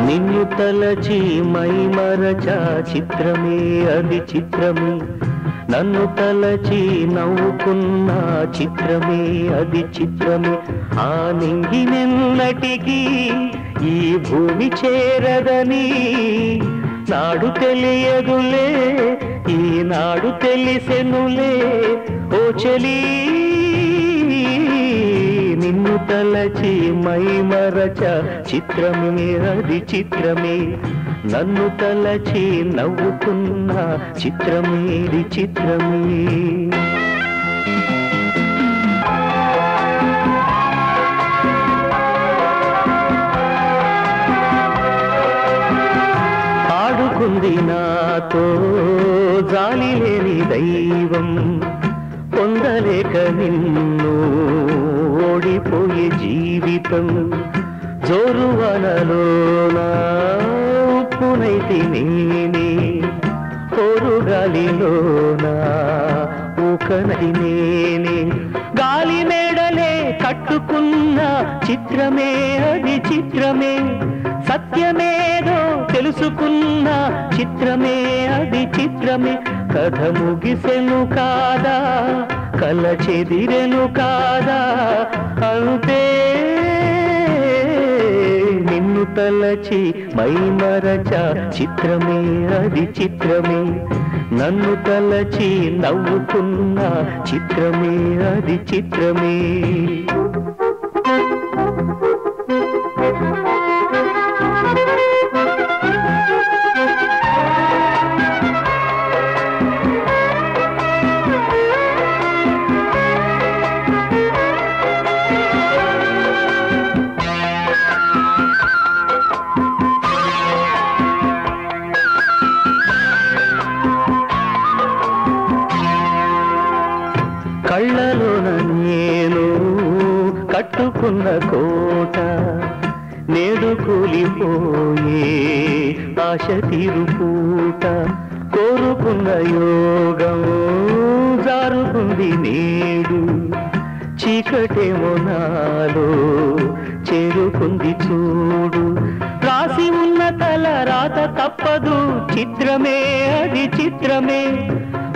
నిన్ను తలచి మైమరచ చిత్రమే అది చిత్రమే నన్ను తలచి నవ్వుకున్న చిత్రమే అది చిత్రమే ఆ నింగినెన్నటికీ ఈ భూమి చేరదని నాడు తెలియదులే ఈనాడు తెలిసెనులే ఓ చెలి నిన్ను తలచి మైమరచ చిత్రమే అది చిత్రమే నన్ను తలచి నవ్వుకున్న చిత్రమేది చిత్రమే ఆడుకుంది నాతో జాలి లేని దైవం పొందలేక నిన్ను ఓడిపోయే జీవితం జోరువనలోన ఉప్పునైతే నేనే కోరుగాలిలోన ఊకనది నేనే గాలి మేడలే కట్టుకున్న చిత్రమే అది చిత్రమే సత్యమేదో తెలుసుకున్న చిత్రమే అది చిత్రమే కథ ముగిసెను కాదా కల చెదిరెను కాదా అంతే నిన్ను తలచి మైమరచ చిత్రమే అది చిత్రమే నన్ను తలచి నవ్వుకున్న చిత్రమే అది చిత్రమే కళ్ళలోన నేను కట్టుకున్న కోట నేడు కూలిపోయే ఆశ తీరుపూట కోరుకున్న యోగం జారుకుంది నేడు చీకటేమో నాలో చేరుకుంది చూడు రాసి ఉన్న తల రాత తప్పదు చిత్రమే అది చిత్రమే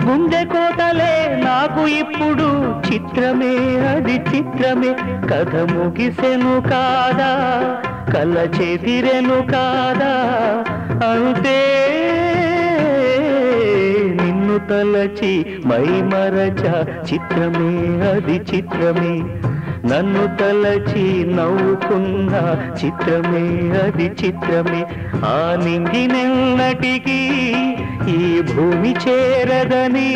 గుండె కోటలే నాకు ఇప్పుడు చిత్రమే అది చిత్రమే కథ ముగిసెను కాదా కళ్ళ చెదిరెను కాదా అంతే నిన్ను తలచి మైమరచ చిత్రమే అది చిత్రమే నన్ను తలచి నవ్వుకున్న చిత్రమే అది చిత్రమే ఆ నింగినెన్నటికీ ఈ భూమి చేరదని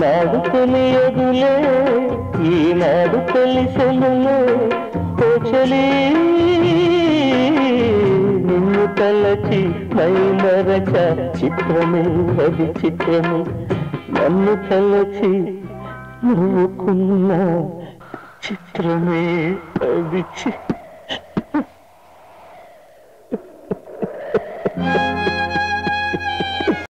నాడు తెలియదులే ఈనాడు తెలిసెనులే ఓ చెలి నిన్ను తలచి మైమరచ చిత్రమే అది చిత్రమే నన్ను తలచి నవ్వుకున్న చిత్రమే అది